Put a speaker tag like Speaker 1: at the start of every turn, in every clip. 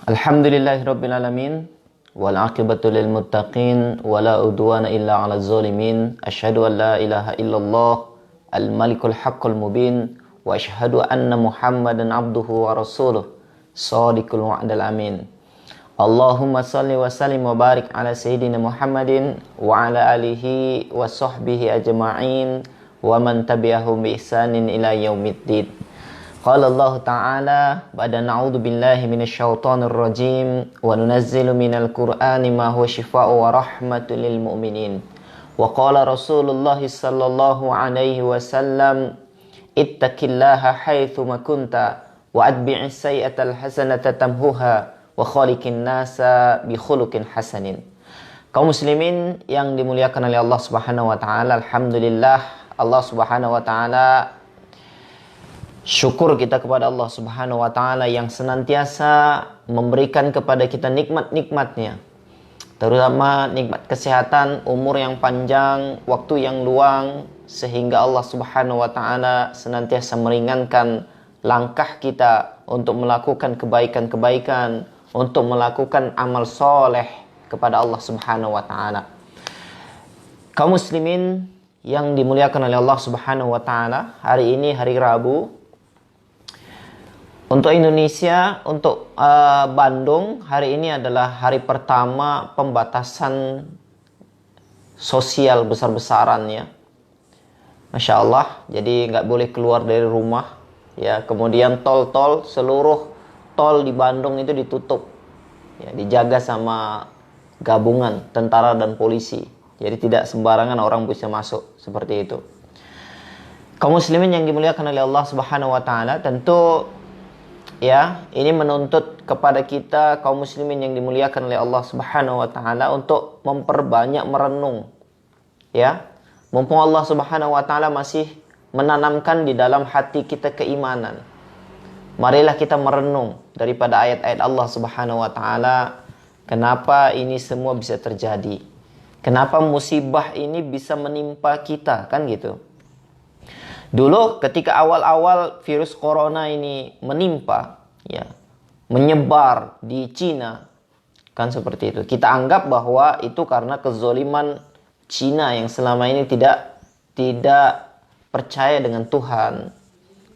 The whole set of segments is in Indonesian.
Speaker 1: Alhamdulillahirabbil alamin wal aqibatu lil muttaqin wala udwana illa 'alal zalimin. Asyhadu an la ilaha illallah al malikul haqqul mubin wa asyhadu anna Muhammadan abduhu wa rasuluh shadiqul wa'dal amin. Allahumma salli wa sallim wa barik ala sayyidina Muhammadin wa ala alihi wa sahbihi ajma'in wa man tabi'ahum bi ihsanin ila yaumiddin. Qala Allah Ta'ala ba'da na'udzu billahi minasyaitonir rajim wa nunazzilu minal Qur'ani ma huwa shifaa'un wa rahmatul lil mu'minin. Wa qala Rasulullah sallallahu alaihi wasallam ittaqillaha haitsu ma kunta wa atbi'is sayyi'atal hasanata tamhuha wa khaliqin nasa bi khuluqin hasanin. Kaum muslimin yang dimuliakan oleh Allah Subhanahu wa taala, alhamdulillah Allah Subhanahu wa taala, syukur kita kepada Allah Subhanahu wa taala yang senantiasa memberikan kepada kita nikmat-nikmatnya, terutama nikmat kesehatan, umur yang panjang, waktu yang luang, sehingga Allah Subhanahu wa taala senantiasa meringankan langkah kita untuk melakukan kebaikan-kebaikan, untuk melakukan amal soleh kepada Allah Subhanahu wa taala. Kaum muslimin yang dimuliakan oleh Allah Subhanahu wa taala, hari ini hari Rabu. Untuk Indonesia, untuk Bandung, hari ini adalah hari pertama pembatasan sosial besar-besaran ya. Masya Allah, jadi nggak boleh keluar dari rumah ya. Kemudian tol-tol, seluruh tol di Bandung itu ditutup ya, dijaga sama gabungan tentara dan polisi. Jadi tidak sembarangan orang bisa masuk seperti itu. Kaum muslimin yang dimuliakan oleh Allah Subhanahu wa taala, tentu ya, ini menuntut kepada kita kaum muslimin yang dimuliakan oleh Allah Subhanahu wa taala untuk memperbanyak merenung. Ya. Mumpung Allah Subhanahu wa taala masih menanamkan di dalam hati kita keimanan. Marilah kita merenung daripada ayat-ayat Allah Subhanahu wa taala, kenapa ini semua bisa terjadi? Kenapa musibah ini bisa menimpa kita, kan gitu. Dulu ketika awal-awal virus corona ini menimpa, ya, menyebar di Cina, kan seperti itu. Kita anggap bahwa itu karena kezoliman Cina yang selama ini tidak percaya dengan Tuhan.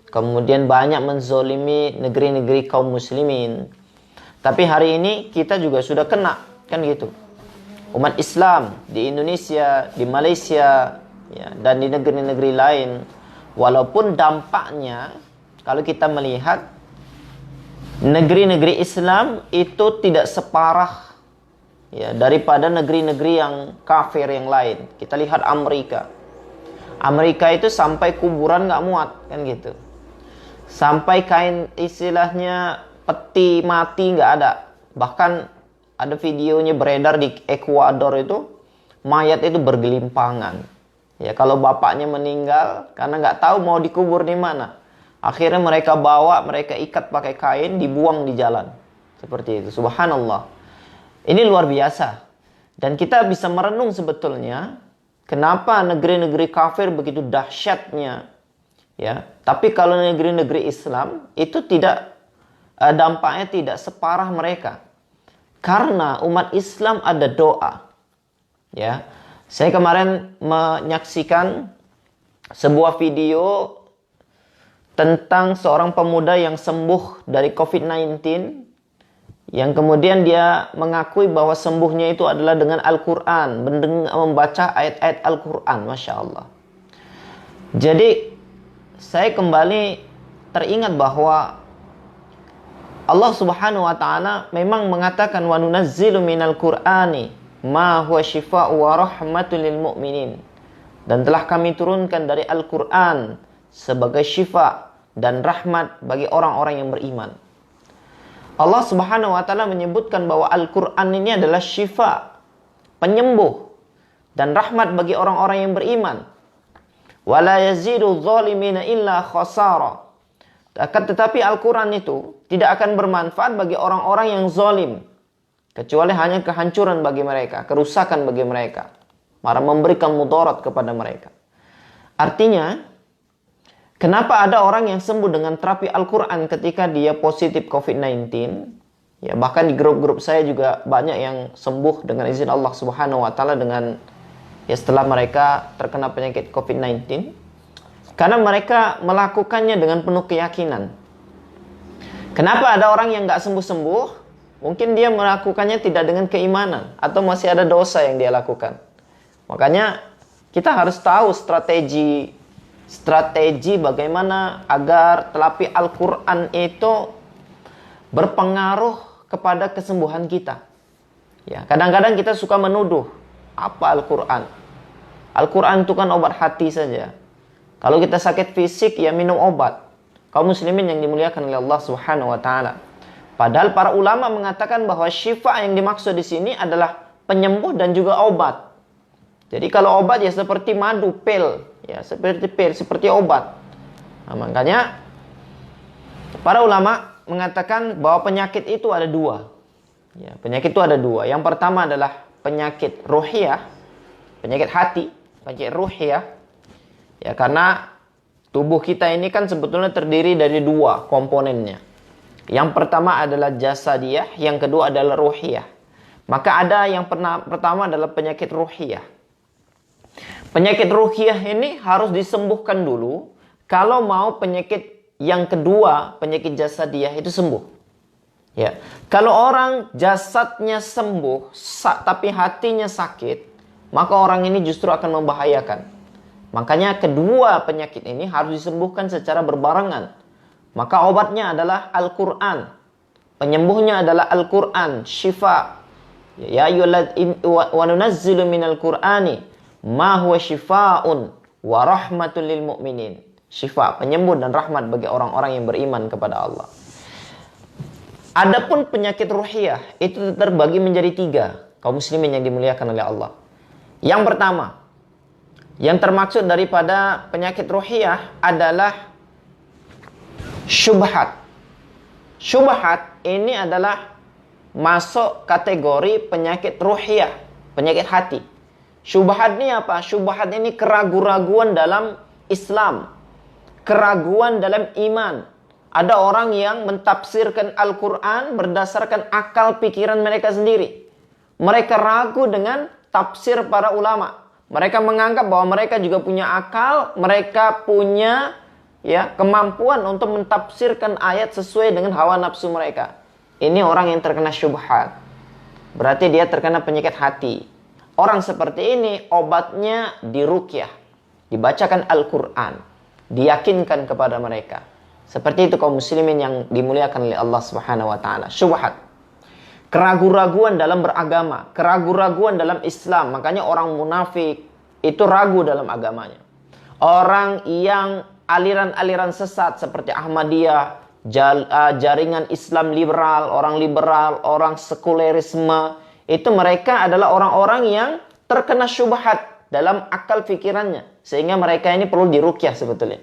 Speaker 1: Kemudian banyak menzolimi negeri-negeri kaum muslimin. Tapi hari ini kita juga sudah kena, kan gitu. Umat Islam di Indonesia, di Malaysia, ya, dan di negeri-negeri lain, walaupun dampaknya, kalau kita melihat negeri-negeri Islam itu tidak separah ya daripada negeri-negeri yang kafir yang lain. Kita lihat Amerika. Amerika itu sampai kuburan nggak muat, kan gitu. Sampai kain istilahnya peti mati nggak ada. Bahkan ada videonya beredar di Ekuador itu, mayat itu bergelimpangan. Ya, kalau bapaknya meninggal karena nggak tahu mau dikubur di mana, akhirnya mereka bawa, mereka ikat pakai kain, dibuang di jalan. Seperti itu. Subhanallah. Ini luar biasa. Dan kita bisa merenung sebetulnya kenapa negeri-negeri kafir begitu dahsyatnya. Ya, tapi kalau negeri-negeri Islam itu tidak, dampaknya tidak separah mereka. Karena umat Islam ada doa. Ya. Saya kemarin menyaksikan sebuah video tentang seorang pemuda yang sembuh dari COVID-19, yang kemudian dia mengakui bahwa sembuhnya itu adalah dengan Al-Quran, membaca ayat-ayat Al-Quran. Masya Allah. Jadi saya kembali teringat bahwa Allah Subhanahu wa taala memang mengatakan wa nunazzilu minal Qur'ani ma huwa shifaa'un wa rahmatul lil mu'minin. Dan telah kami turunkan dari Al-Qur'an sebagai syifa dan rahmat bagi orang-orang yang beriman. Allah Subhanahu wa taala menyebutkan bahwa Al-Qur'an ini adalah syifa, penyembuh dan rahmat bagi orang-orang yang beriman. Wala yazidu dzalimina illa khasara. Akan tetapi Al-Quran itu tidak akan bermanfaat bagi orang-orang yang zalim, kecuali hanya kehancuran bagi mereka, kerusakan bagi mereka, malah memberikan mudarat kepada mereka. Artinya, kenapa ada orang yang sembuh dengan terapi Al-Quran ketika dia positif COVID-19, Ya, bahkan di grup-grup saya juga banyak yang sembuh dengan izin Allah Subhanahu wa taala dengan setelah mereka terkena penyakit COVID-19 karena mereka melakukannya dengan penuh keyakinan. Kenapa ada orang yang nggak sembuh-sembuh? Mungkin dia melakukannya tidak dengan keimanan atau masih ada dosa yang dia lakukan. Makanya kita harus tahu strategi bagaimana agar telapi Al-Quran itu berpengaruh kepada kesembuhan kita. Ya, kadang-kadang kita suka menuduh apa Al-Quran. Al-Quran itu kan obat hati saja. Kalau kita sakit fisik ya minum obat. Kaum muslimin yang dimuliakan oleh Allah Subhanahu wa taala. Padahal para ulama mengatakan bahwa syifa yang dimaksud di sini adalah penyembuh dan juga obat. Jadi kalau obat ya seperti madu, pil, ya seperti obat. Nah, makanya para ulama mengatakan bahwa penyakit itu ada dua. Ya, penyakit itu ada dua. Yang pertama adalah penyakit ruhiyah, penyakit hati, penyakit ruhiyah. Ya, karena tubuh kita ini kan sebetulnya terdiri dari dua komponennya. Yang pertama adalah jasadiyah, yang kedua adalah ruhiyah. Maka ada yang pertama adalah penyakit ruhiyah. Penyakit ruhiyah ini harus disembuhkan dulu kalau mau penyakit yang kedua, penyakit jasadiyah itu sembuh. Ya. Kalau orang jasadnya sembuh, tapi hatinya sakit, maka orang ini justru akan membahayakan. Makanya kedua penyakit ini harus disembuhkan secara berbarengan. Maka obatnya adalah Al-Quran. Penyembuhnya adalah Al-Quran, syifa. Ya ayyuhalladzina wa nunazzilu minal Qur'ani ma huwa syifaa'un wa rahmatul lil mu'minin. Syifa, penyembuh dan rahmat bagi orang-orang yang beriman kepada Allah. Adapun penyakit ruhiyah itu terbagi menjadi 3, kaum muslimin yang dimuliakan oleh Allah. Yang pertama, yang termaksud daripada penyakit ruhiyah adalah syubhat. Syubhat ini adalah masuk kategori penyakit ruhiyah, penyakit hati. Syubhat ini apa? Syubhat ini keraguan-raguan dalam Islam. Keraguan dalam iman. Ada orang yang mentafsirkan Al-Quran berdasarkan akal pikiran mereka sendiri. Mereka ragu dengan tafsir para ulama. Mereka menganggap bahwa mereka juga punya akal, mereka punya kemampuan untuk mentafsirkan ayat sesuai dengan hawa nafsu mereka. Ini orang yang terkena syubhat. Berarti dia terkena penyakit hati. Orang seperti ini obatnya diruqyah, dibacakan Al-Quran, diyakinkan kepada mereka. Seperti itu kaum muslimin yang dimuliakan oleh Allah Subhanahu wa taala. Syubhat. Keraguan-raguan dalam beragama, keraguan-raguan dalam Islam. Makanya orang munafik itu ragu dalam agamanya. Orang yang aliran-aliran sesat seperti Ahmadiyah, jaringan Islam liberal, orang sekulerisme, itu mereka adalah orang-orang yang terkena syubhat dalam akal pikirannya. Sehingga mereka ini perlu diruqyah sebetulnya.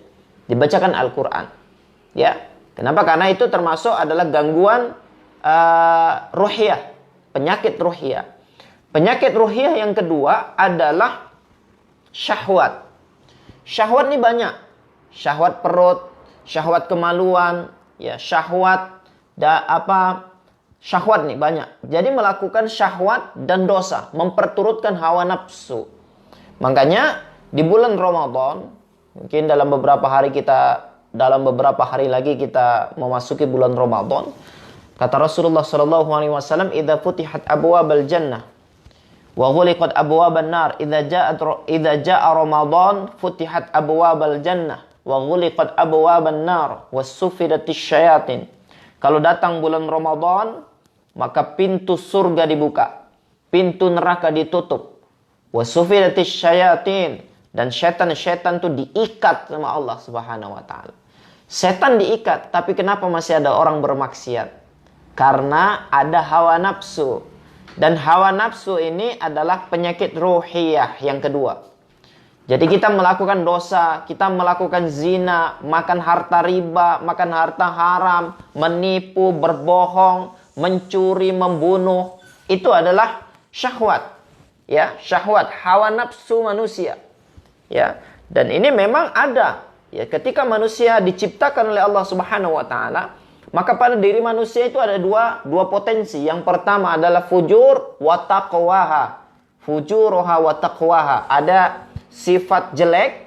Speaker 1: Dibacakan Al-Quran. Ya, kenapa? Karena itu termasuk adalah gangguan ruhiyah, penyakit ruhiyah. Penyakit ruhiyah yang kedua adalah syahwat. Syahwat ini banyak. Syahwat perut, syahwat kemaluan, ya, syahwat syahwat nih banyak. Jadi melakukan syahwat dan dosa, memperturutkan hawa nafsu. Makanya di bulan Ramadan, mungkin dalam beberapa hari lagi kita memasuki bulan Ramadan. Kata Rasulullah sallallahu alaihi wasallam, "Idza futihat abwabal jannah wa ghuliqat abwaban nar, idza jaa Ramadan futihat abwabal jannah wa ghuliqat abwaban nar wasuffidatis syayatin." Kalau datang bulan Ramadan, maka pintu surga dibuka, pintu neraka ditutup. Wasuffidatis syayatin, dan setan-setan itu diikat sama Allah Subhanahu wa taala. Setan diikat, tapi kenapa masih ada orang bermaksiat? Karena ada hawa nafsu. Dan hawa nafsu ini adalah penyakit ruhiyah yang kedua. Jadi kita melakukan dosa, kita melakukan zina, makan harta riba, makan harta haram, menipu, berbohong, mencuri, membunuh. Itu adalah syahwat. Ya, syahwat, hawa nafsu manusia. Ya, dan ini memang ada. Ya, ketika manusia diciptakan oleh Allah Subhanahu wa taala, Maka pada diri manusia itu ada dua potensi. Yang pertama adalah fujur wa taqwaha. Fujuruha wa taqwaha. Ada sifat jelek,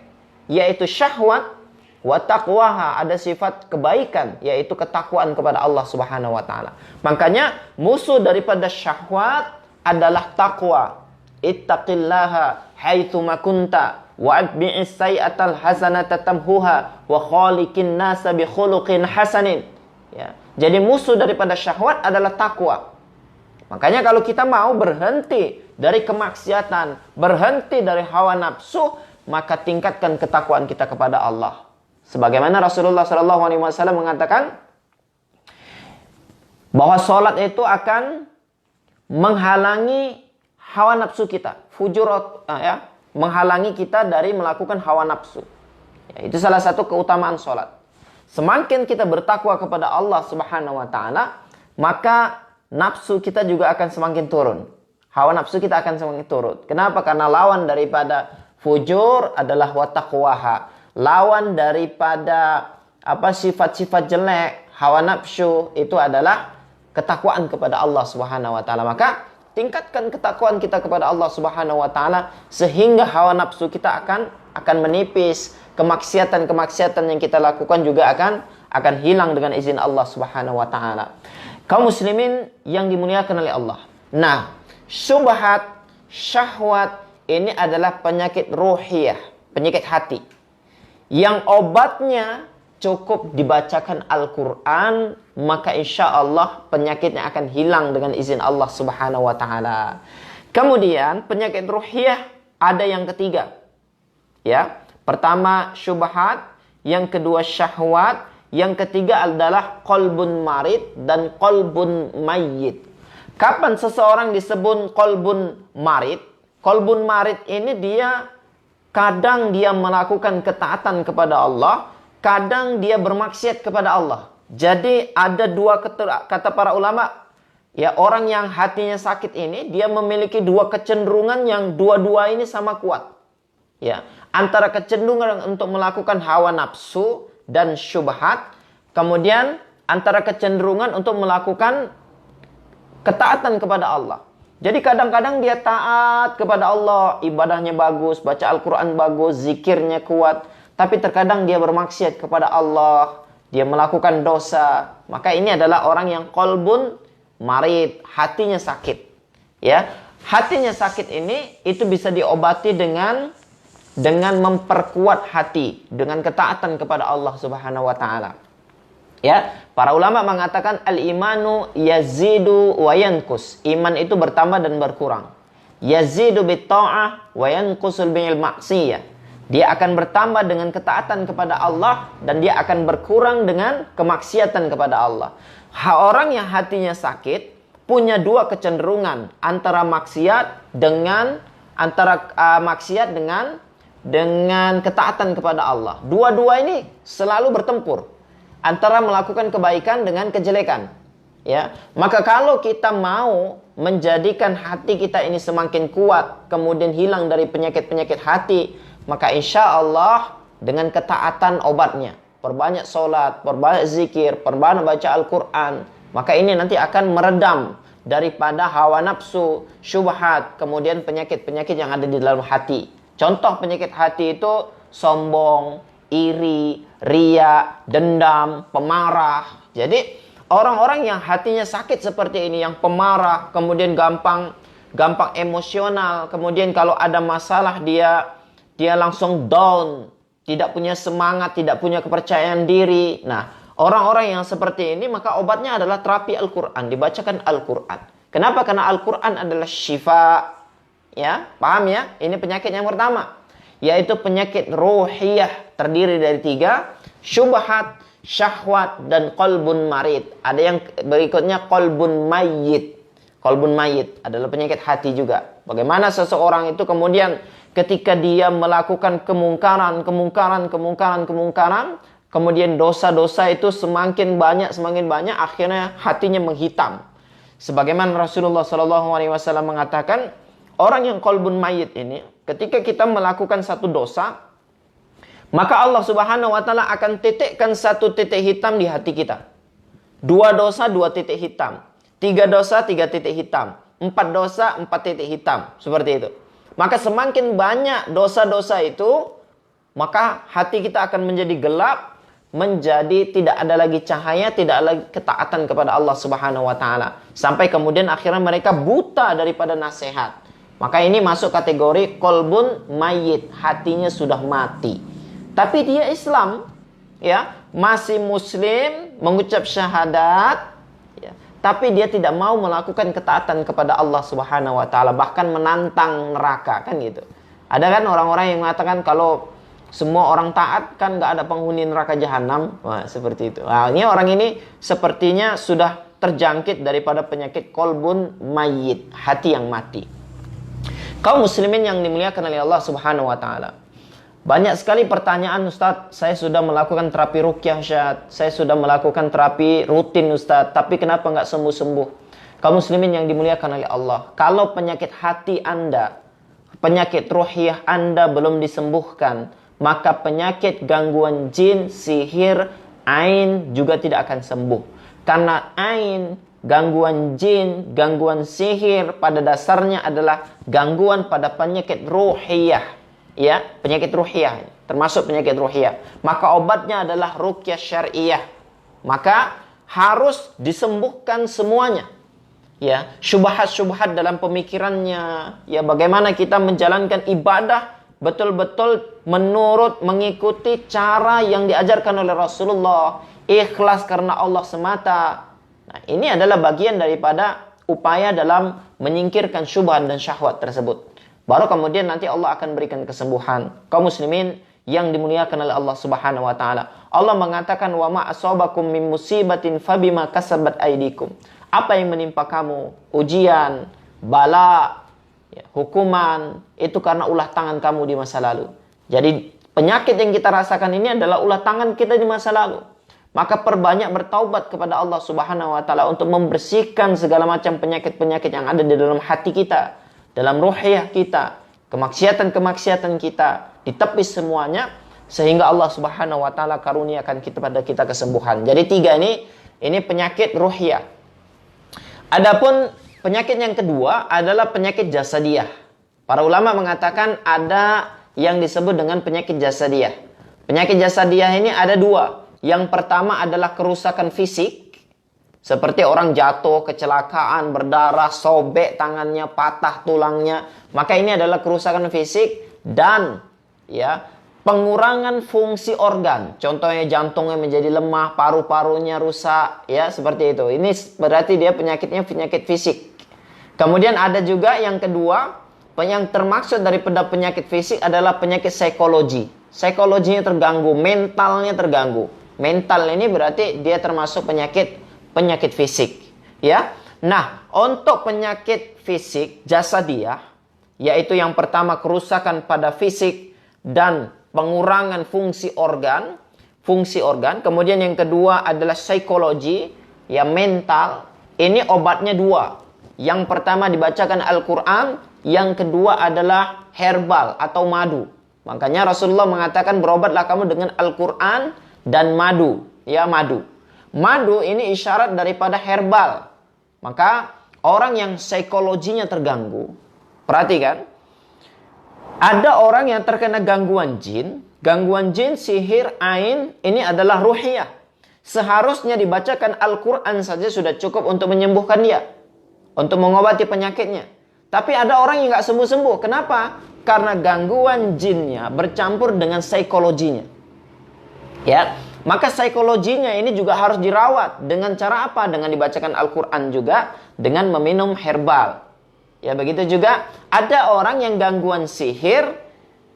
Speaker 1: yaitu syahwat. Wa taqwaha, ada sifat kebaikan, yaitu ketakwaan kepada Allah Subhanahu wa taala. Makanya musuh daripada syahwat adalah takwa. Ittaqillaha haitsu ma kunta wa atbi'is sayyi'atal hasanata tamhuha wa khaliqin nasa bi khuluqin hasanin. Ya. Jadi musuh daripada syahwat adalah takwa. Makanya kalau kita mau berhenti dari kemaksiatan, berhenti dari hawa nafsu, maka tingkatkan ketakwaan kita kepada Allah. Sebagaimana Rasulullah SAW mengatakan bahwa sholat itu akan menghalangi hawa nafsu kita, menghalangi kita dari melakukan hawa nafsu. Ya, itu salah satu keutamaan sholat. Semakin kita bertakwa kepada Allah Subhanahu wa taala, maka nafsu kita juga akan semakin turun. Hawa nafsu kita akan semakin turun. Kenapa? Karena lawan daripada fujur adalah wa taqwaha. Lawan daripada sifat-sifat jelek, hawa nafsu, itu adalah ketakwaan kepada Allah Subhanahu wa taala. Maka tingkatkan ketakwaan kita kepada Allah Subhanahu wa taala sehingga hawa nafsu kita akan menipis. Kemaksiatan-kemaksiatan yang kita lakukan juga akan hilang dengan izin Allah Subhanahu wa taala. Kaum muslimin yang dimuliakan oleh Allah. Nah, syubhat, syahwat ini adalah penyakit ruhiyah, penyakit hati. Yang obatnya cukup dibacakan Al-Quran, maka insya Allah penyakitnya akan hilang dengan izin Allah Subhanahu wa taala. Kemudian penyakit ruhiyah ada yang ketiga. Ya, pertama syubhat, yang kedua syahwat, yang ketiga adalah qalbun marid dan qalbun mayyit. Kapan seseorang disebut qalbun marid? Qalbun marid ini kadang dia melakukan ketaatan kepada Allah, kadang dia bermaksiat kepada Allah. Jadi ada dua kata para ulama, ya, orang yang hatinya sakit ini dia memiliki dua kecenderungan yang dua-dua ini sama kuat. Ya, antara kecenderungan untuk melakukan hawa nafsu dan syubhat, kemudian antara kecenderungan untuk melakukan ketaatan kepada Allah. Jadi kadang-kadang dia taat kepada Allah, ibadahnya bagus, baca Al-Quran bagus, zikirnya kuat. Tapi terkadang dia bermaksiat kepada Allah, dia melakukan dosa. Maka ini adalah orang yang qalbun marid, hatinya sakit. Ya, hatinya sakit ini itu bisa diobati dengan memperkuat hati, dengan ketaatan kepada Allah Subhanahu wa taala. Ya, para ulama mengatakan al-imanu yazidu wa yanqus. Iman itu bertambah dan berkurang. Yazidu bit-ta'ah wa yanqusul bil ma'siyah. Dia akan bertambah dengan ketaatan kepada Allah dan dia akan berkurang dengan kemaksiatan kepada Allah. Orang yang hatinya sakit punya dua kecenderungan antara maksiat dengan ketaatan kepada Allah. Dua-dua ini selalu bertempur antara melakukan kebaikan dengan kejelekan. Ya, maka kalau kita mau menjadikan hati kita ini semakin kuat, kemudian hilang dari penyakit-penyakit hati, maka insya Allah dengan ketaatan obatnya. Perbanyak sholat, perbanyak zikir, perbanyak baca Al-Quran. Maka ini nanti akan meredam daripada hawa nafsu, syubhat, kemudian penyakit-penyakit yang ada di dalam hati. Contoh penyakit hati itu sombong, iri, riya, dendam, pemarah. Jadi orang-orang yang hatinya sakit seperti ini, yang pemarah, kemudian gampang emosional, kemudian kalau ada masalah dia langsung down, tidak punya semangat, tidak punya kepercayaan diri. Nah, orang-orang yang seperti ini maka obatnya adalah terapi Al-Quran, dibacakan Al-Quran. Kenapa? Karena Al-Quran adalah syifa. Ya, paham ya? Ini penyakit yang pertama, yaitu penyakit ruhiyah, terdiri dari 3, syubhat, syahwat, dan qalbun marid. Ada yang berikutnya qalbun mayyit. Qalbun mayyit adalah penyakit hati juga. Bagaimana seseorang itu kemudian ketika dia melakukan kemungkaran, kemudian dosa-dosa itu semakin banyak, akhirnya hatinya menghitam. Sebagaimana Rasulullah SAW mengatakan, orang yang qalbun mayyit ini, ketika kita melakukan satu dosa, maka Allah Subhanahu wa taala akan titikkan satu titik hitam di hati kita. 2 dosa 2 titik hitam, 3 dosa 3 titik hitam, 4 dosa 4 titik hitam, seperti itu. Maka semakin banyak dosa-dosa itu, maka hati kita akan menjadi gelap, menjadi tidak ada lagi cahaya, tidak ada lagi ketaatan kepada Allah Subhanahu wa taala. Sampai kemudian akhirnya mereka buta daripada nasihat. Maka ini masuk kategori qalbun mayyit, hatinya sudah mati. Tapi dia Islam, ya, masih muslim, mengucap syahadat, ya, tapi dia tidak mau melakukan ketaatan kepada Allah Subhanahu wa taala, bahkan menantang neraka, kan gitu. Ada kan orang-orang yang mengatakan kalau semua orang taat kan nggak ada penghuni neraka jahanam. Wah, seperti itu. Nah, ini orang ini sepertinya sudah terjangkit daripada penyakit qalbun mayyit, hati yang mati. Kaum muslimin yang dimuliakan oleh Allah Subhanahu wa taala. Banyak sekali pertanyaan, Ustaz, saya sudah melakukan terapi ruqyah, Ustaz. Saya sudah melakukan terapi rutin, Ustaz, tapi kenapa nggak sembuh-sembuh? Kaum muslimin yang dimuliakan oleh Allah, kalau penyakit hati Anda, penyakit ruhiyah Anda belum disembuhkan, maka penyakit gangguan jin, sihir, ain juga tidak akan sembuh. Karena ain, gangguan jin, gangguan sihir pada dasarnya adalah gangguan pada penyakit ruhiyah. Ya, penyakit ruhiyah, termasuk penyakit ruhiyah. Maka obatnya adalah ruqyah syariah. Maka harus disembuhkan semuanya. Ya, syubhat-syubhat dalam pemikirannya, ya, bagaimana kita menjalankan ibadah betul-betul menurut mengikuti cara yang diajarkan oleh Rasulullah, ikhlas karena Allah semata. Nah, ini adalah bagian daripada upaya dalam menyingkirkan syubhat dan syahwat tersebut. Baru kemudian nanti Allah akan berikan kesembuhan. Kaum muslimin yang dimuliakan oleh Allah Subhanahu wa taala. Allah mengatakan, "Wa ma asabakum min musibatin fabima kasabat aydikum." Apa yang menimpa kamu, ujian, bala, ya, hukuman, itu karena ulah tangan kamu di masa lalu. Jadi penyakit yang kita rasakan ini adalah ulah tangan kita di masa lalu. Maka perbanyak bertaubat kepada Allah Subhanahu wa taala untuk membersihkan segala macam penyakit-penyakit yang ada di dalam hati kita, dalam ruhiyah kita, kemaksiatan-kemaksiatan kita, ditepis semuanya sehingga Allah Subhanahu wa taala karuniakan pada kita kesembuhan. Jadi 3 ini penyakit ruhiyah. Adapun penyakit yang kedua adalah penyakit jasadiyah. Para ulama mengatakan ada yang disebut dengan penyakit jasadiyah. Penyakit jasadiyah ini ada 2. Yang pertama adalah kerusakan fisik. Seperti orang jatuh, kecelakaan, berdarah, sobek tangannya, patah tulangnya. Maka ini adalah kerusakan fisik dan, ya, pengurangan fungsi organ. Contohnya jantungnya menjadi lemah, paru-parunya rusak, ya, seperti itu. Ini berarti dia penyakitnya penyakit fisik. Kemudian ada juga yang kedua, yang termaksud daripada penyakit fisik adalah penyakit psikologi. Psikologinya terganggu, mentalnya terganggu. Mental ini berarti dia termasuk penyakit fisik, ya. Nah, untuk penyakit fisik jasadiyah, yaitu yang pertama kerusakan pada fisik dan pengurangan fungsi organ. Kemudian yang kedua adalah psikologi, ya, mental. Ini obatnya 2. Yang pertama dibacakan Al-Quran, yang kedua adalah herbal atau madu. Makanya Rasulullah mengatakan berobatlah kamu dengan Al-Quran dan madu, ya, madu. Madu ini isyarat daripada herbal. Maka orang yang psikologinya terganggu, perhatikan, ada orang yang terkena gangguan jin, sihir, ain, ini adalah ruhiyah. Seharusnya dibacakan Al-Quran saja sudah cukup untuk menyembuhkan dia, untuk mengobati penyakitnya. Tapi ada orang yang nggak sembuh-sembuh. Kenapa? Karena gangguan jinnya bercampur dengan psikologinya. Ya, maka psikologinya ini juga harus dirawat. Dengan cara apa? Dengan dibacakan Al-Quran juga, dengan meminum herbal. Ya, begitu juga ada orang yang gangguan sihir.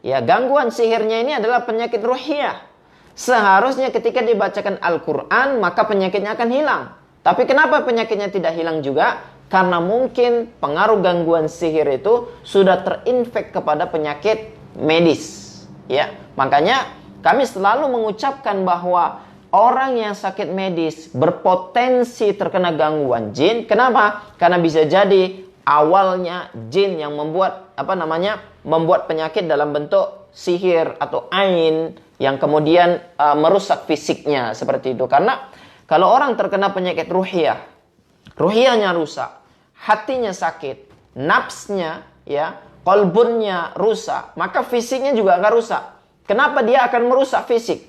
Speaker 1: Ya, gangguan sihirnya ini adalah penyakit ruhiyah. Seharusnya ketika dibacakan Al-Quran, maka penyakitnya akan hilang. Tapi kenapa penyakitnya tidak hilang juga? Karena mungkin pengaruh gangguan sihir itu sudah terinfek kepada penyakit medis. Ya, makanya kami selalu mengucapkan bahwa orang yang sakit medis berpotensi terkena gangguan jin. Kenapa? Karena bisa jadi awalnya jin yang membuat membuat penyakit dalam bentuk sihir atau ain yang kemudian merusak fisiknya seperti itu. Karena Kalau orang terkena penyakit ruhiyah, ruhiyahnya rusak, hatinya sakit, nafsnya, ya, kolbunnya rusak, maka fisiknya juga akan rusak. Kenapa dia akan merusak fisik?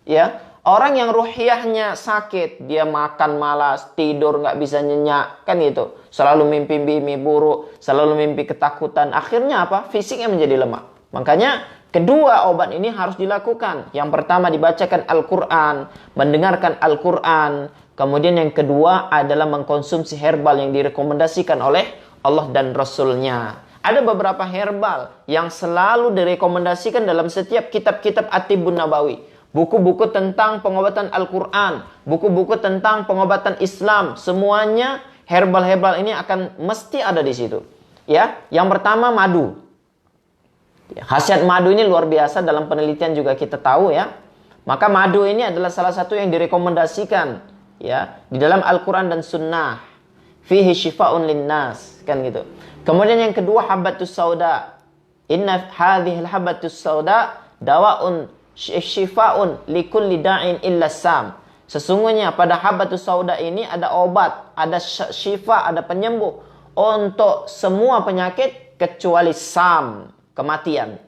Speaker 1: Ya, orang yang ruhiyahnya sakit, dia makan malas, tidur nggak bisa nyenyak, kan gitu. Selalu mimpi mimpi buruk, selalu mimpi ketakutan. Akhirnya apa? Fisiknya menjadi lemah. Makanya kedua obat ini harus dilakukan. Yang pertama dibacakan Al-Quran, mendengarkan Al-Quran. Kemudian yang kedua adalah mengkonsumsi herbal yang direkomendasikan oleh Allah dan Rasulnya. Ada beberapa herbal yang selalu direkomendasikan dalam setiap kitab-kitab At-Tibbun Nabawi. Buku-buku tentang pengobatan Al-Quran, buku-buku tentang pengobatan Islam, semuanya herbal-herbal ini akan mesti ada di situ. Ya, yang pertama madu. Khasiat madu ini luar biasa, dalam penelitian juga kita tahu ya. Maka madu ini adalah salah satu yang direkomendasikan ya di dalam Al-Quran dan Sunnah. Fihi syifa'un linnas, kan gitu. Kemudian yang kedua habbatus sauda. Inna hadhil habbatus sauda dawa'un syifa'un likulli da'in illa sam. Sesungguhnya pada habbatus sauda ini ada obat, ada syifa, ada penyembuh untuk semua penyakit kecuali sam, kematian.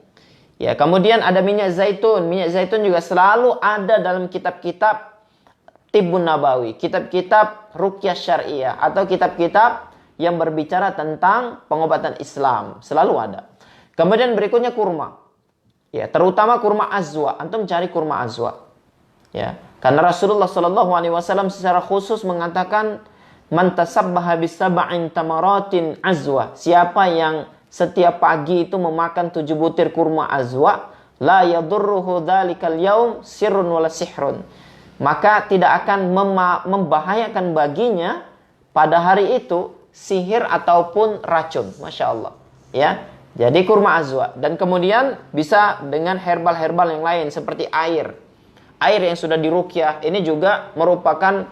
Speaker 1: Ya, kemudian ada minyak zaitun. Minyak zaitun juga selalu ada dalam kitab-kitab Tibbun Nabawi, kitab-kitab ruqyah syariah atau kitab-kitab yang berbicara tentang pengobatan Islam, selalu ada. Kemudian berikutnya kurma. Ya, terutama kurma azwa. Antum cari kurma azwa. Ya, karena Rasulullah Shallallahu alaihi wasallam secara khusus mengatakan man tasabbaha bisab'in tamaratin azwa. Siapa yang setiap pagi itu memakan 7 butir kurma azwa, la yadurruhu dzalikal yaum sirrun wala sihrun. Maka tidak akan membahayakan baginya pada hari itu sihir ataupun racun. Masya Allah. Ya, jadi kurma azwa. Dan kemudian bisa dengan herbal-herbal yang lain seperti air. Air yang sudah diruqyah ini juga merupakan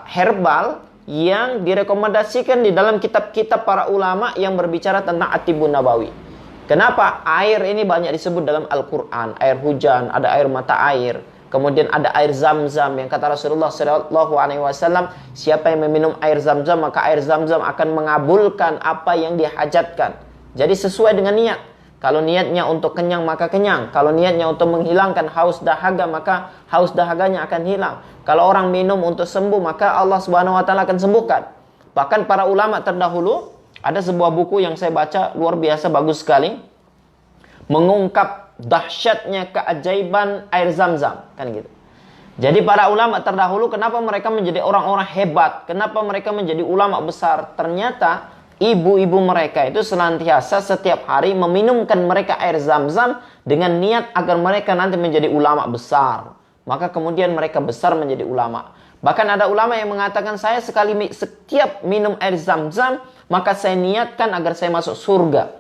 Speaker 1: herbal yang direkomendasikan di dalam kitab-kitab para ulama yang berbicara tentang At-Tibbun Nabawi. Kenapa? Air ini banyak disebut dalam Al-Quran. Air hujan, ada air mata air. Kemudian ada air zam-zam yang kata Rasulullah SAW, siapa yang meminum air zam-zam maka air zam-zam akan mengabulkan apa yang dihajatkan. Jadi sesuai dengan niat. Kalau niatnya untuk kenyang maka kenyang. Kalau niatnya untuk menghilangkan haus dahaga maka haus dahaganya akan hilang. Kalau orang minum untuk sembuh maka Allah Subhanahu wa taala akan sembuhkan. Bahkan para ulama terdahulu, ada sebuah buku yang saya baca luar biasa bagus sekali, mengungkap dahsyatnya keajaiban air zam-zam, kan gitu. Jadi para ulama terdahulu kenapa mereka menjadi orang-orang hebat? Kenapa mereka menjadi ulama besar? Ternyata ibu-ibu mereka itu senantiasa setiap hari meminumkan mereka air zam-zam dengan niat agar mereka nanti menjadi ulama besar. Maka kemudian mereka besar menjadi ulama. Bahkan ada ulama yang mengatakan saya setiap minum air zam-zam maka saya niatkan agar saya masuk surga.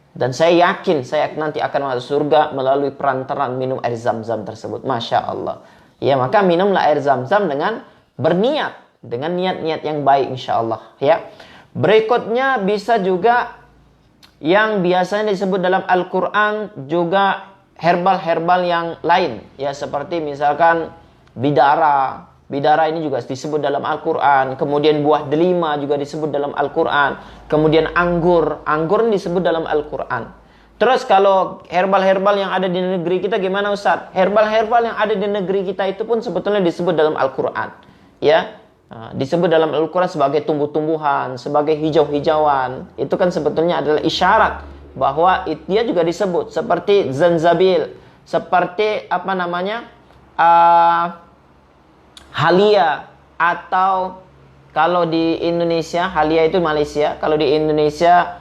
Speaker 1: Dan saya yakin saya nanti akan masuk surga melalui perantaraan minum air zam-zam tersebut. Masya Allah. Ya, maka minumlah air zam-zam dengan berniat. Dengan niat-niat yang baik insya Allah. Ya. Berikutnya bisa juga yang biasanya disebut dalam Al-Quran juga herbal-herbal yang lain. Ya, seperti misalkan bidara. Bidara ini juga disebut dalam Al-Quran. Kemudian buah delima juga disebut dalam Al-Quran. Kemudian anggur. Anggur ini disebut dalam Al-Quran. Terus kalau herbal-herbal yang ada di negeri kita gimana Ustaz? Herbal-herbal yang ada di negeri kita itu pun sebetulnya disebut dalam Al-Quran. Ya, disebut dalam Al-Quran sebagai tumbuh-tumbuhan, sebagai hijau-hijauan. Itu kan sebetulnya adalah isyarat bahwa dia juga disebut. Seperti zanzabil. Seperti apa namanya? Halia, atau kalau di Indonesia, halia itu Malaysia, kalau di Indonesia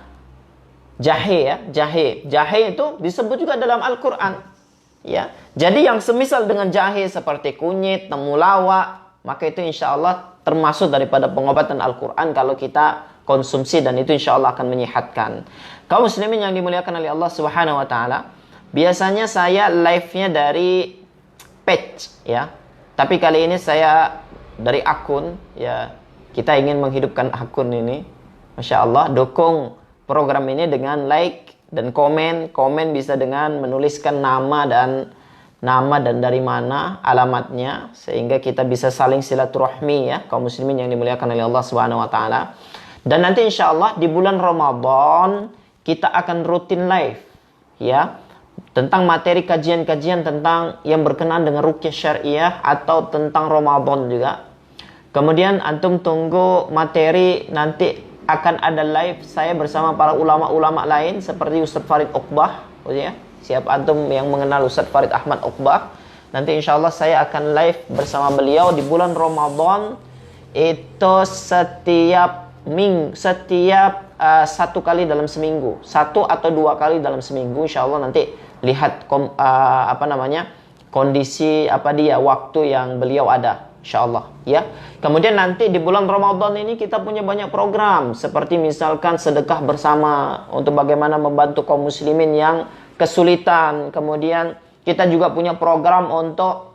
Speaker 1: jahe ya, jahe. Jahe itu disebut juga dalam Al-Quran. Ya. Jadi yang semisal dengan jahe seperti kunyit, temulawak, maka itu insya Allah termasuk daripada pengobatan Al-Quran kalau kita konsumsi, dan itu insya Allah akan menyehatkan. Kaum muslimin yang dimuliakan oleh Allah Subhanahu wa taala, biasanya saya live-nya dari page ya. Tapi kali ini saya dari akun, ya, kita ingin menghidupkan akun ini. Masya Allah, dukung program ini dengan like dan komen. Komen bisa dengan menuliskan nama dan nama dan dari mana alamatnya, sehingga kita bisa saling silaturahmi ya, kaum muslimin yang dimuliakan oleh Allah Subhanahu wa taala. Dan nanti insya Allah di bulan Ramadan kita akan rutin live ya, tentang materi kajian-kajian tentang yang berkenaan dengan ruqyah syariah atau tentang Ramadan juga. Kemudian antum tunggu materi, nanti akan ada live saya bersama para ulama-ulama lain seperti Ustaz Farid Uqbah ya. Siapa antum yang mengenal Ustaz Farid Ahmad Uqbah? Nanti insya Allah saya akan live bersama beliau di bulan Ramadan itu setiap satu kali dalam seminggu, 1 atau 2 kali dalam seminggu insya Allah. Nanti lihat kondisi waktu yang beliau ada insya Allah ya. Kemudian nanti di bulan Ramadan ini kita punya banyak program, seperti misalkan sedekah bersama untuk bagaimana membantu kaum muslimin yang kesulitan. Kemudian kita juga punya program untuk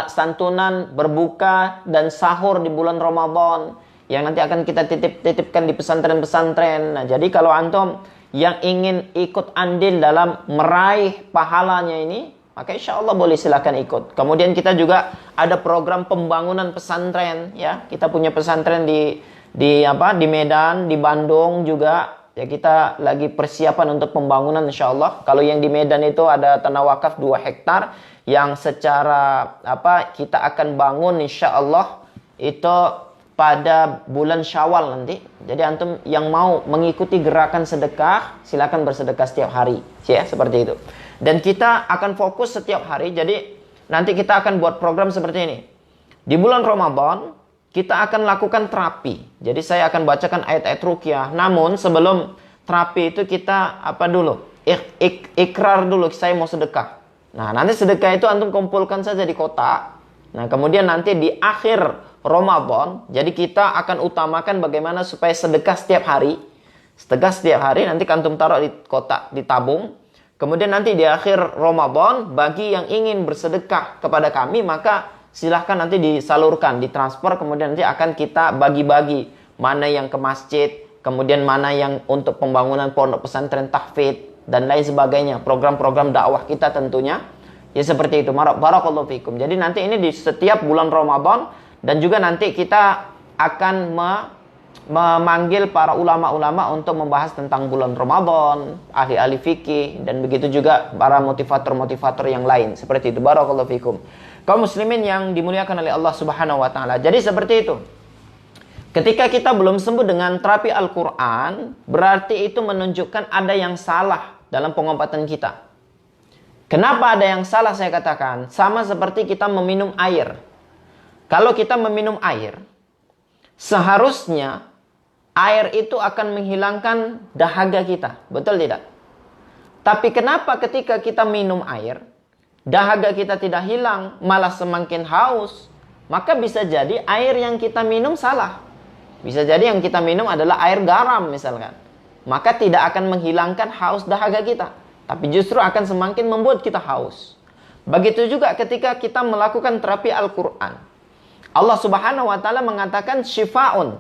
Speaker 1: santunan berbuka dan sahur di bulan Ramadan yang nanti akan kita titipkan di pesantren-pesantren. Nah, jadi kalau antum yang ingin ikut andil dalam meraih pahalanya ini, maka insya Allah boleh silakan ikut. Kemudian kita juga ada program pembangunan pesantren ya. Kita punya pesantren di Medan, di Bandung juga. Ya, kita lagi persiapan untuk pembangunan insya Allah. Kalau yang di Medan itu ada tanah wakaf 2 hektar yang secara kita akan bangun insya Allah itu pada bulan Syawal nanti. Jadi antum yang mau mengikuti gerakan sedekah, silakan bersedekah setiap hari ya, seperti itu. Dan kita akan fokus setiap hari. Jadi nanti kita akan buat program seperti ini. Di bulan Ramadan kita akan lakukan terapi. Jadi saya akan bacakan ayat-ayat ruqyah. Namun sebelum terapi itu kita ikrar dulu, saya mau sedekah. Nah, nanti sedekah itu antum kumpulkan saja di kotak. Nah, kemudian nanti di akhir Ramadan, jadi kita akan utamakan bagaimana supaya sedekah setiap hari. Sedekah setiap hari nanti antum taruh di kotak, ditabung. Kemudian nanti di akhir Ramadan, bagi yang ingin bersedekah kepada kami, maka silahkan nanti disalurkan, ditransfer, kemudian nanti akan kita bagi-bagi. Mana yang ke masjid, kemudian mana yang untuk pembangunan pondok pesantren tahfidz, dan lain sebagainya. Program-program dakwah kita tentunya. Ya seperti itu. Barakallahu fikum. Jadi nanti ini di setiap bulan Ramadan, dan juga nanti kita akan memanggil para ulama-ulama untuk membahas tentang bulan Ramadan, ahli-ahli fikih, dan begitu juga para motivator-motivator yang lain. Seperti itu. Barakallahu fikum. Kaum muslimin yang dimuliakan oleh Allah Subhanahu wa taala. Jadi seperti itu. Ketika kita belum sembuh dengan terapi Al-Qur'an, berarti itu menunjukkan ada yang salah dalam pengobatan kita. Kenapa ada yang salah saya katakan? Sama seperti kita meminum air. Kalau kita meminum air, seharusnya air itu akan menghilangkan dahaga kita. Betul tidak? Tapi kenapa ketika kita minum air, dahaga kita tidak hilang, malah semakin haus? Maka bisa jadi air yang kita minum salah. Bisa jadi yang kita minum adalah air garam misalkan. Maka tidak akan menghilangkan haus dahaga kita, tapi justru akan semakin membuat kita haus. Begitu juga ketika kita melakukan terapi Al-Quran. Allah Subhanahu wa taala mengatakan syifaun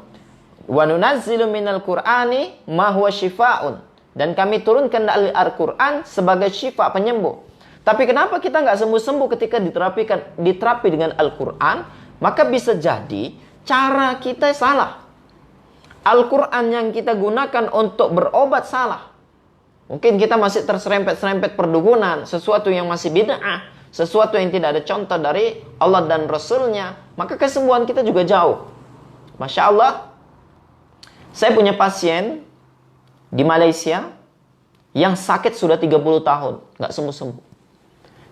Speaker 1: wa nunazzilu minal Qur'ani ma huwa syifaun, dan kami turunkan dari Al-Qur'an sebagai syifa, penyembuh. Tapi kenapa kita nggak sembuh-sembuh ketika diterapi dengan Al-Qur'an? Maka bisa jadi cara kita salah. Al-Quran yang kita gunakan untuk berobat salah. Mungkin kita masih terserempet-serempet perdukunan, sesuatu yang masih bid'ah, sesuatu yang tidak ada contoh dari Allah dan Rasulnya, maka kesembuhan kita juga jauh. Masya Allah, saya punya pasien di Malaysia yang sakit sudah 30 tahun, nggak sembuh-sembuh.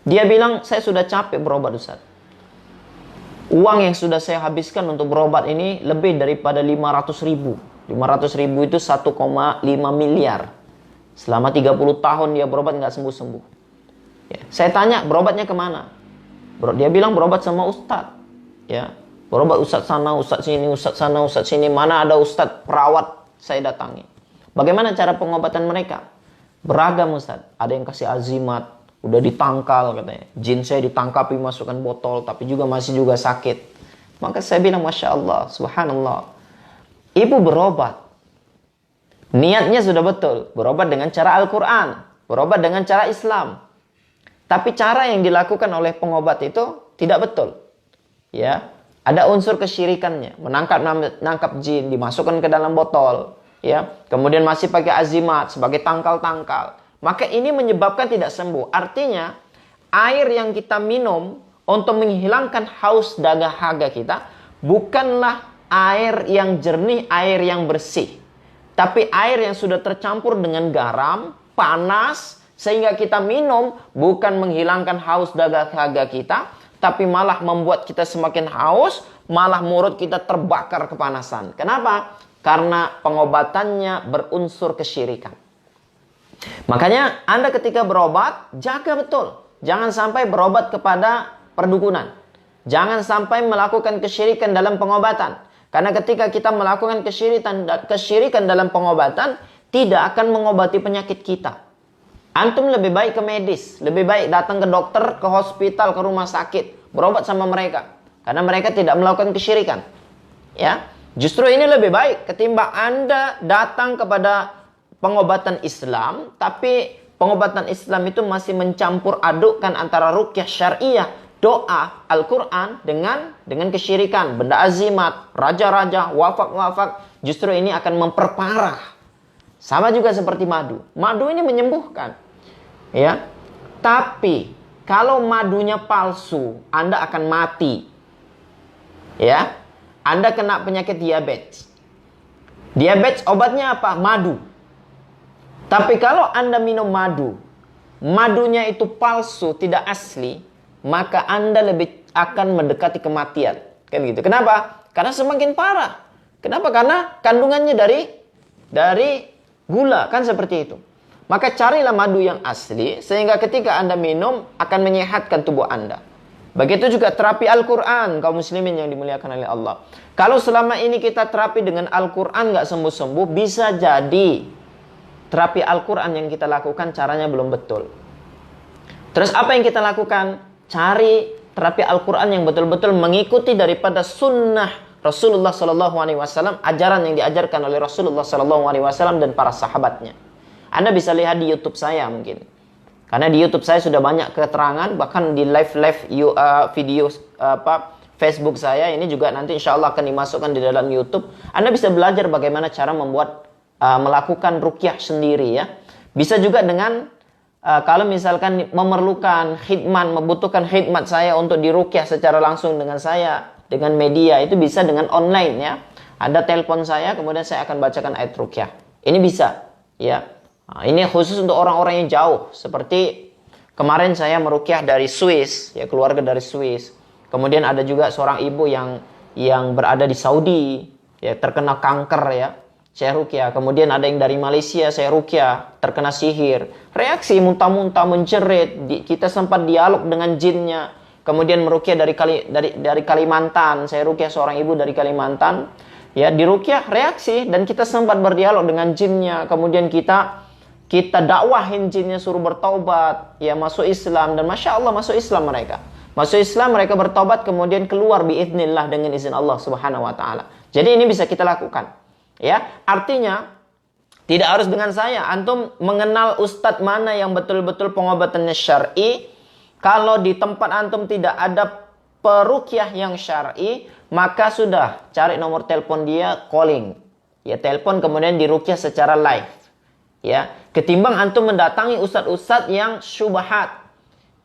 Speaker 1: Dia bilang, saya sudah capek berobat Ustaz. Uang yang sudah saya habiskan untuk berobat ini lebih daripada 500 ribu. 500 ribu itu 1,5 miliar. Selama 30 tahun dia berobat nggak sembuh-sembuh. Ya. Saya tanya, berobatnya kemana? Dia bilang berobat sama ustadz. Ya. Berobat ustadz sana, ustadz sini, ustadz sana, ustadz sini. Mana ada ustadz perawat saya datangi. Bagaimana cara pengobatan mereka? Beragam ustadz. Ada yang kasih azimat, udah ditangkal katanya. Jin saya ditangkapi, masukkan botol, tapi masih juga sakit. Maka saya bilang, Masya Allah, Subhanallah. Ibu berobat. Niatnya sudah betul. Berobat dengan cara Al-Quran. Berobat dengan cara Islam. Tapi cara yang dilakukan oleh pengobat itu tidak betul. Ya, ada unsur kesyirikannya, menangkap jin, dimasukkan ke dalam botol, ya. Kemudian masih pakai azimat sebagai tangkal-tangkal. Maka ini menyebabkan tidak sembuh. Artinya, air yang kita minum untuk menghilangkan haus dahaga kita bukanlah air yang jernih, air yang bersih. Tapi air yang sudah tercampur dengan garam, panas, sehingga kita minum bukan menghilangkan haus dahaga kita, tapi malah membuat kita semakin haus, malah mulut kita terbakar kepanasan. Kenapa? Karena pengobatannya berunsur kesyirikan. Makanya Anda ketika berobat, jaga betul. Jangan sampai berobat kepada perdukunan. Jangan sampai melakukan kesyirikan dalam pengobatan. Karena ketika kita melakukan kesyirikan dalam pengobatan, tidak akan mengobati penyakit kita. Antum lebih baik ke medis, lebih baik datang ke dokter, ke hospital, ke rumah sakit, berobat sama mereka. Karena mereka tidak melakukan kesyirikan. Ya, justru ini lebih baik ketimbang Anda datang kepada pengobatan Islam, tapi pengobatan Islam itu masih mencampur adukkan antara ruqyah syariah, doa, Al-Quran dengan kesyirikan, benda azimat, raja-raja, wafak-wafak. Justru ini akan memperparah. Sama juga seperti madu. Madu ini menyembuhkan. Ya, tapi kalau madunya palsu, Anda akan mati. Ya, Anda kena penyakit diabetes. Diabetes obatnya apa? Madu. Tapi kalau Anda minum madu, madunya itu palsu, tidak asli, maka Anda lebih akan mendekati kematian. Kan gitu. Kenapa? Karena semakin parah. Kenapa? Karena kandungannya dari gula, kan seperti itu. Maka carilah madu yang asli, sehingga ketika Anda minum akan menyehatkan tubuh Anda. Begitu juga terapi Al-Quran, kaum muslimin yang dimuliakan oleh Allah. Kalau selama ini kita terapi dengan Al-Quran nggak sembuh-sembuh, bisa jadi terapi Al-Quran yang kita lakukan caranya belum betul. Terus apa yang kita lakukan? Cari terapi Al-Quran yang betul-betul mengikuti daripada sunnah Rasulullah SAW, ajaran yang diajarkan oleh Rasulullah SAW dan para sahabatnya. Anda bisa lihat di YouTube saya mungkin. Karena di YouTube saya sudah banyak keterangan, bahkan di live video Facebook saya ini juga nanti insya Allah akan dimasukkan di dalam YouTube. Anda bisa belajar bagaimana cara melakukan ruqyah sendiri ya. Bisa juga dengan kalau misalkan memerlukan khidmat, membutuhkan khidmat saya untuk diruqyah secara langsung dengan saya, dengan media, itu bisa dengan online ya. Ada telepon saya, kemudian saya akan bacakan ayat ruqyah. Ini bisa ya. Nah, ini khusus untuk orang-orang yang jauh. Seperti kemarin saya meruqyah dari Swiss, ya, keluarga dari Swiss. Kemudian ada juga seorang ibu yang berada di Saudi, ya, terkena kanker ya. Saya ruqyah. Kemudian ada yang dari Malaysia, saya ruqyah, terkena sihir. Reaksi muntah-muntah, menjerit. Kita sempat dialog dengan jinnya. Kemudian meruqyah dari Kalimantan. Saya ruqyah seorang ibu dari Kalimantan. Ya, diruqyah reaksi dan kita sempat berdialog dengan jinnya. Kemudian kita dakwahin jinnya suruh bertaubat, ya, masuk Islam, dan Masya Allah masuk Islam mereka. Masuk Islam, mereka bertaubat, kemudian keluar biiznillah dengan izin Allah Subhanahu wa taala. Jadi ini bisa kita lakukan. Ya, artinya tidak harus dengan saya. Antum mengenal ustadz mana yang betul-betul pengobatannya syar'i. Kalau di tempat antum tidak ada peruqyah yang syar'i, maka sudah cari nomor telepon dia, calling. Ya, telepon kemudian diruqyah secara live. Ya, ketimbang antum mendatangi ustadz-ustadz yang syubhat.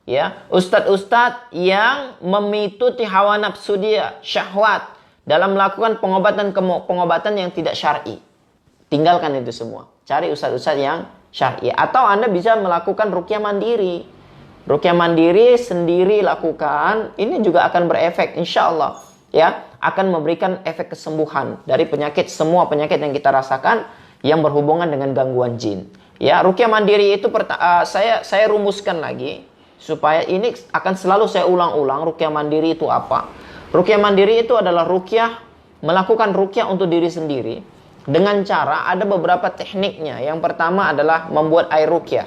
Speaker 1: Ya, ustadz-ustadz yang memituti hawa nafsu dia, syahwat, dalam melakukan pengobatan yang tidak syar'i. Tinggalkan itu semua. Cari ustadz-ustadz yang syar'i. Atau Anda bisa melakukan ruqyah mandiri. Ruqyah mandiri sendiri lakukan, ini juga akan berefek insya Allah. Ya, akan memberikan efek kesembuhan dari semua penyakit yang kita rasakan yang berhubungan dengan gangguan jin. Ya, ruqyah mandiri itu saya rumuskan lagi supaya ini akan selalu saya ulang-ulang. Ruqyah mandiri itu apa? Ruqyah mandiri itu adalah melakukan ruqyah untuk diri sendiri dengan cara ada beberapa tekniknya. Yang pertama adalah membuat air ruqyah.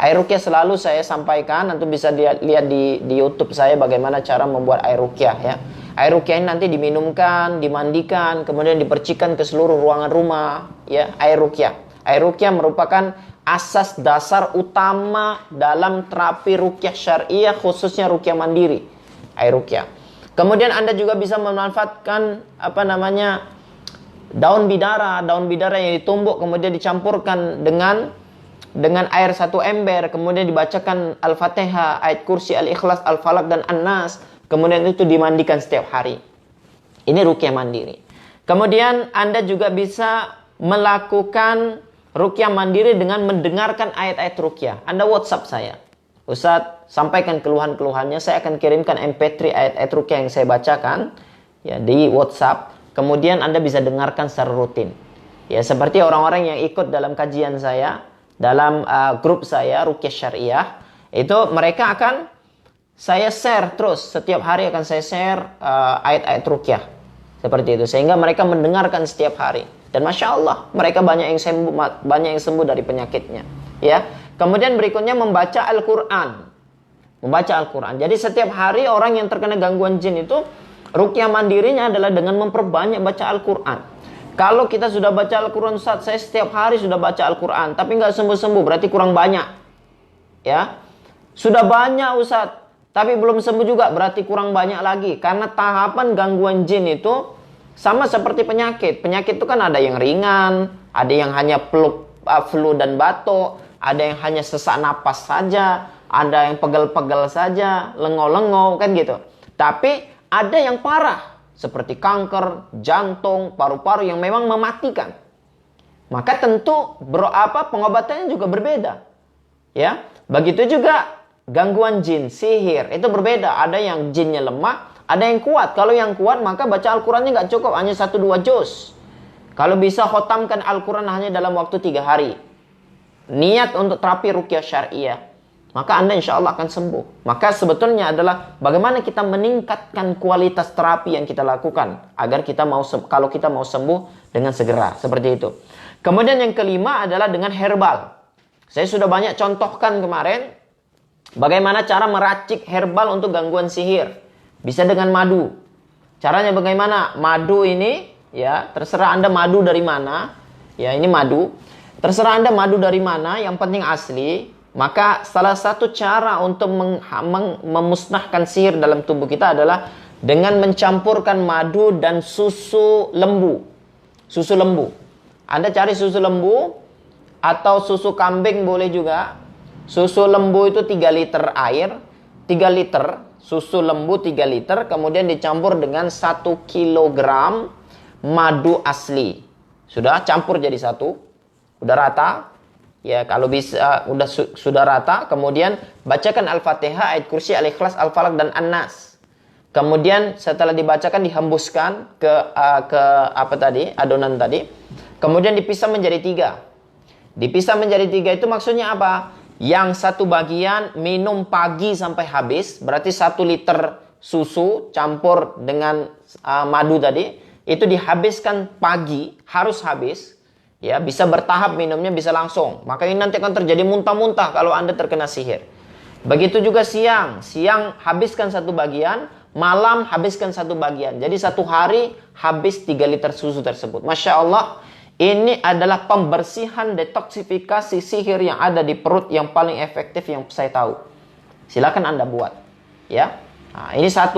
Speaker 1: Air ruqyah selalu saya sampaikan, nanti bisa lihat di YouTube saya bagaimana cara membuat air ruqyah ya. Air ruqyah ini nanti diminumkan, dimandikan, kemudian dipercikan ke seluruh ruangan rumah, ya, air ruqyah. Air ruqyah merupakan asas dasar utama dalam terapi ruqyah syariah, khususnya ruqyah mandiri, air ruqyah. Kemudian Anda juga bisa memanfaatkan daun bidara yang ditumbuk kemudian dicampurkan dengan air 1 ember, kemudian dibacakan Al-Fatihah, ayat kursi, Al-Ikhlas, Al-Falaq dan An-Nas, kemudian itu dimandikan setiap hari. Ini ruqyah mandiri. Kemudian Anda juga bisa melakukan ruqyah mandiri dengan mendengarkan ayat-ayat ruqyah. Anda WhatsApp saya, Ustadz, sampaikan keluhan-keluhannya, saya akan kirimkan MP3 ayat-ayat ruqyah yang saya bacakan ya di WhatsApp. Kemudian Anda bisa dengarkan secara rutin. Ya, seperti orang-orang yang ikut dalam kajian saya, dalam grup saya ruqyah syariah, itu mereka akan saya share terus, setiap hari akan saya share ayat-ayat ruqyah. Seperti itu, sehingga mereka mendengarkan setiap hari. Dan Masya Allah, mereka banyak yang sembuh dari penyakitnya. Ya. Kemudian berikutnya membaca Al-Quran. Membaca Al-Quran. Jadi setiap hari orang yang terkena gangguan jin itu, ruqyah mandirinya adalah dengan memperbanyak baca Al-Quran. Kalau kita sudah baca Al-Quran, Ustaz, saya setiap hari sudah baca Al-Quran, tapi nggak sembuh-sembuh, berarti kurang banyak. Ya. Sudah banyak, Ustaz, tapi belum sembuh juga, berarti kurang banyak lagi. Karena tahapan gangguan jin itu sama seperti penyakit. Penyakit itu kan ada yang ringan, ada yang hanya flu dan batuk, ada yang hanya sesak napas saja, ada yang pegel-pegel saja, lengo-lengo, kan gitu. Tapi ada yang parah, seperti kanker, jantung, paru-paru yang memang mematikan. Maka tentu pengobatannya juga berbeda. Ya, begitu juga gangguan jin, sihir, itu berbeda. Ada yang jinnya lemah, ada yang kuat. Kalau yang kuat maka baca Al-Qurannya nggak cukup, hanya 1-2 juz. Kalau bisa khotamkan Al-Quran hanya dalam waktu 3 hari. Niat untuk terapi ruqyah syariah, maka Anda insya Allah akan sembuh. Maka sebetulnya adalah bagaimana kita meningkatkan kualitas terapi yang kita lakukan agar kalau kita mau sembuh dengan segera, seperti itu. Kemudian yang kelima adalah dengan herbal. Saya sudah banyak contohkan kemarin bagaimana cara meracik herbal untuk gangguan sihir. Bisa dengan madu. Caranya bagaimana? Madu ini, ya, terserah Anda madu dari mana. Ya, ini madu. Terserah Anda madu dari mana, yang penting asli. Maka salah satu cara untuk memusnahkan sihir dalam tubuh kita adalah dengan mencampurkan madu dan susu lembu. Susu lembu. Anda cari susu lembu atau susu kambing boleh juga. Susu lembu itu 3 liter air, 3 liter susu lembu 3 liter, kemudian dicampur dengan 1 kilogram madu asli. Sudah campur jadi satu, udah rata. Ya, kalau bisa sudah rata, kemudian bacakan Al-Fatihah, ayat kursi, Al-Ikhlas, Al-Falaq dan An-Nas. Kemudian setelah dibacakan dihembuskan ke adonan tadi. Kemudian dipisah menjadi 3. Dipisah menjadi 3 itu maksudnya apa? Yang satu bagian minum pagi sampai habis, berarti 1 liter susu campur dengan madu tadi, itu dihabiskan pagi, harus habis. Ya, bisa bertahap minumnya, bisa langsung. Maka ini nanti akan terjadi muntah-muntah kalau Anda terkena sihir. Begitu juga siang. Siang habiskan 1 bagian, malam habiskan 1 bagian. Jadi 1 hari habis 3 liter susu tersebut. Masya Allah. Ini adalah pembersihan detoksifikasi sihir yang ada di perut yang paling efektif yang saya tahu. Silakan Anda buat. Ya. Nah, ini 1.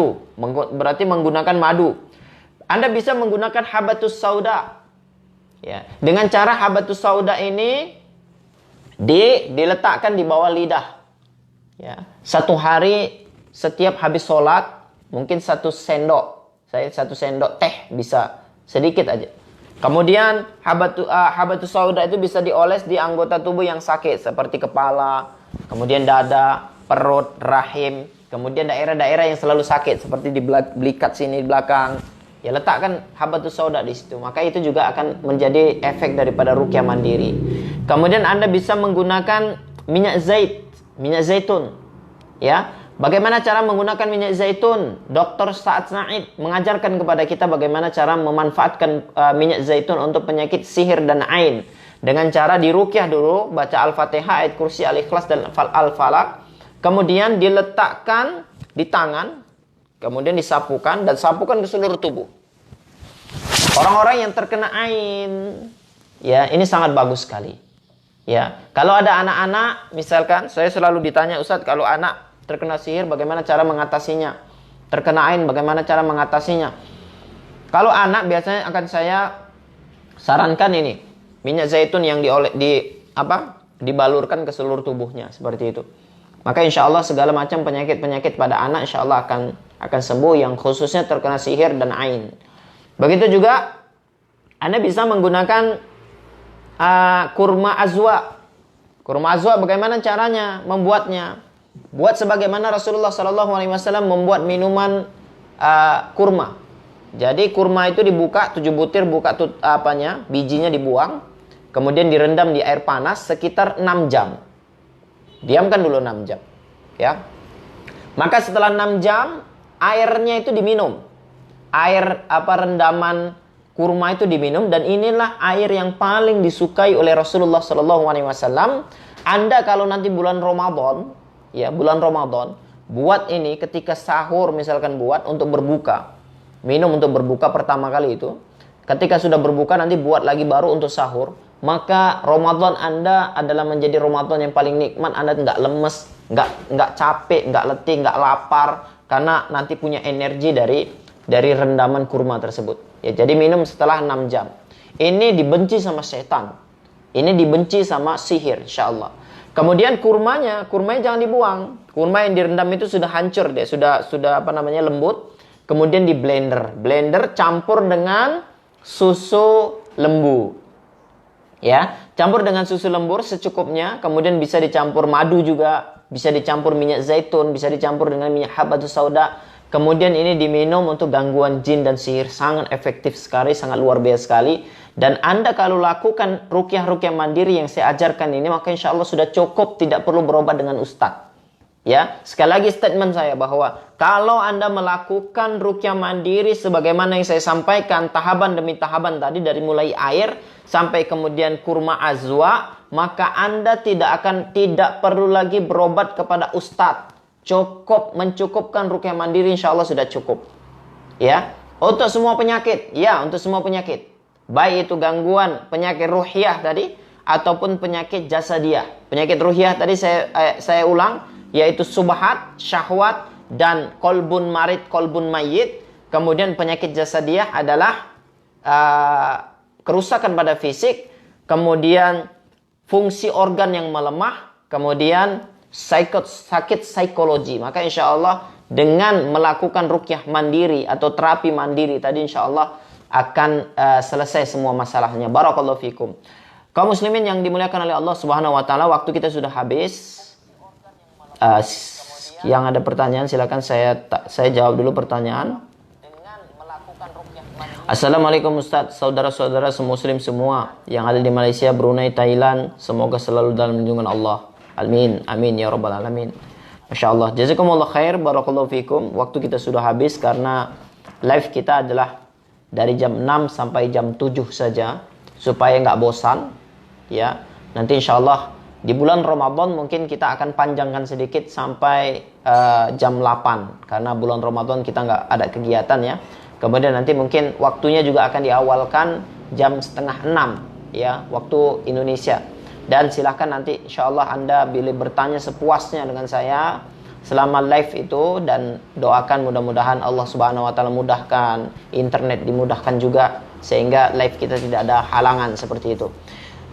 Speaker 1: Berarti menggunakan madu. Anda bisa menggunakan habatus sauda. Ya. Dengan cara habatus sauda ini diletakkan di bawah lidah. Ya. 1 hari setiap habis sholat, mungkin 1 sendok. Saya 1 sendok teh bisa. Sedikit aja. Kemudian habatus sauda itu bisa dioles di anggota tubuh yang sakit seperti kepala, kemudian dada, perut, rahim, kemudian daerah-daerah yang selalu sakit seperti di belikat sini di belakang. Ya, letakkan habatus sauda di situ. Maka itu juga akan menjadi efek daripada ruqyah mandiri. Kemudian Anda bisa menggunakan minyak zaitun. Ya. Bagaimana cara menggunakan minyak zaitun? Dr. Sa'ad Sa'id mengajarkan kepada kita bagaimana cara memanfaatkan minyak zaitun untuk penyakit sihir dan ain. Dengan cara diruqyah dulu, baca Al-Fatihah, ayat kursi, Al-Ikhlas dan Al-Falaq. Kemudian diletakkan di tangan, kemudian disapukan dan sapukan ke seluruh tubuh. Orang-orang yang terkena ain, ya, ini sangat bagus sekali. Ya, kalau ada anak-anak, misalkan saya selalu ditanya, Ustadz, kalau anak terkena sihir, bagaimana cara mengatasinya? Terkena ain, bagaimana cara mengatasinya? Kalau anak biasanya akan saya sarankan ini, minyak zaitun yang dibalurkan ke seluruh tubuhnya seperti itu. Maka insya Allah segala macam penyakit-penyakit pada anak insya Allah akan sembuh, yang khususnya terkena sihir dan ain. Begitu juga Anda bisa menggunakan kurma azwa. Kurma azwa bagaimana caranya membuatnya? Buat sebagaimana Rasulullah SAW membuat minuman kurma. Jadi kurma itu dibuka 7 butir, bijinya dibuang, kemudian direndam di air panas sekitar 6 jam. Diamkan dulu 6 jam, ya. Maka setelah 6 jam airnya itu diminum. Air rendaman kurma itu diminum, dan inilah air yang paling disukai oleh Rasulullah SAW. Anda kalau nanti bulan Ramadan, ya bulan Ramadan, buat ini ketika sahur misalkan, buat untuk berbuka, minum untuk berbuka pertama kali itu. Ketika sudah berbuka nanti buat lagi baru untuk sahur. Maka Ramadan Anda adalah menjadi Ramadan yang paling nikmat. Anda nggak lemes, nggak capek, nggak letih, nggak lapar, karena nanti punya energi dari rendaman kurma tersebut. Ya, jadi minum setelah 6 jam. Ini dibenci sama setan. Ini dibenci sama sihir, insyaallah. Kemudian kurmanya jangan dibuang. Kurma yang direndam itu sudah hancur deh, sudah lembut. Kemudian di blender campur dengan susu lembu. Ya, campur dengan susu lembur secukupnya, kemudian bisa dicampur madu juga, bisa dicampur minyak zaitun, bisa dicampur dengan minyak habatus sauda. Kemudian ini diminum untuk gangguan jin dan sihir, sangat efektif sekali, sangat luar biasa sekali. Dan Anda kalau lakukan ruqyah mandiri yang saya ajarkan ini, maka insya Allah sudah cukup, tidak perlu berobat dengan ustadz. Ya, sekali lagi statement saya bahwa kalau Anda melakukan ruqyah mandiri sebagaimana yang saya sampaikan, tahapan demi tahapan tadi, dari mulai air sampai kemudian kurma azwa, maka Anda tidak perlu lagi berobat kepada ustadz. Mencukupkan ruqyah mandiri insya Allah sudah cukup. Ya, untuk semua penyakit, baik itu gangguan penyakit ruhiyah tadi ataupun penyakit jasadiyah. Penyakit ruhiyah tadi saya ulang, yaitu subhat, syahwat, dan kolbun marid, kolbun mayyit. Kemudian penyakit jasadiyah adalah kerusakan pada fisik, kemudian fungsi organ yang melemah, kemudian sakit psikologi. Maka insya Allah dengan melakukan ruqyah mandiri atau terapi mandiri tadi, insya Allah akan selesai semua masalahnya. Barakallahu fikum. Kaum muslimin yang dimuliakan oleh Allah Subhanahu wa taala, waktu kita sudah habis. Yang ada pertanyaan silakan saya jawab dulu pertanyaan. Assalamualaikum Ustaz, saudara-saudara semuslim semua yang ada di Malaysia, Brunei, Thailand, semoga selalu dalam lindungan Allah. Amin, amin ya rabbal alamin. Masya Allah, jazakumullah khair, barakallahu fikum. Waktu kita sudah habis karena live kita adalah dari jam 6 sampai jam 7 saja, supaya nggak bosan. Ya, nanti insya Allah di bulan Ramadan mungkin kita akan panjangkan sedikit sampai jam 8. Karena bulan Ramadan kita nggak ada kegiatan ya. Kemudian nanti mungkin waktunya juga akan diawalkan jam setengah 6 ya, waktu Indonesia. Dan silahkan nanti insya Allah Anda boleh bertanya sepuasnya dengan saya selama live itu. Dan doakan mudah-mudahan Allah Subhanahu wa taala mudahkan, internet dimudahkan juga, sehingga live kita tidak ada halangan seperti itu.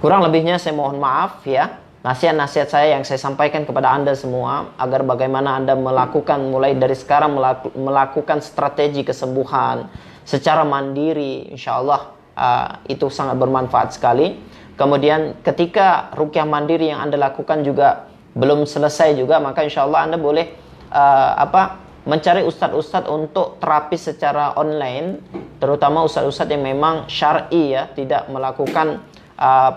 Speaker 1: Kurang lebihnya saya mohon maaf ya. Nasihat-nasihat saya yang saya sampaikan kepada Anda semua, agar bagaimana Anda melakukan, mulai dari sekarang melakukan strategi kesembuhan secara mandiri, insya Allah itu sangat bermanfaat sekali. Kemudian ketika ruqyah mandiri yang Anda lakukan juga belum selesai juga, maka insya Allah Anda boleh mencari ustadz-ustadz untuk terapi secara online, terutama ustadz-ustadz yang memang syar'i ya, tidak melakukan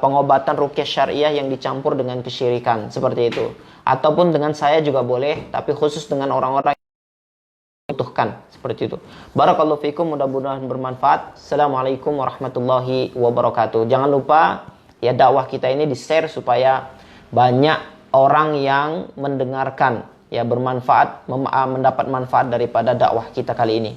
Speaker 1: pengobatan ruqyah syariah yang dicampur dengan kesyirikan seperti itu. Ataupun dengan saya juga boleh, tapi khusus dengan orang-orang yang membutuhkan seperti itu. Barakallahu fikum, mudah-mudahan bermanfaat. Assalamualaikum warahmatullahi wabarakatuh. Jangan lupa ya, dakwah kita ini di-share supaya banyak orang yang mendengarkan ya, bermanfaat, mendapat manfaat daripada dakwah kita kali ini.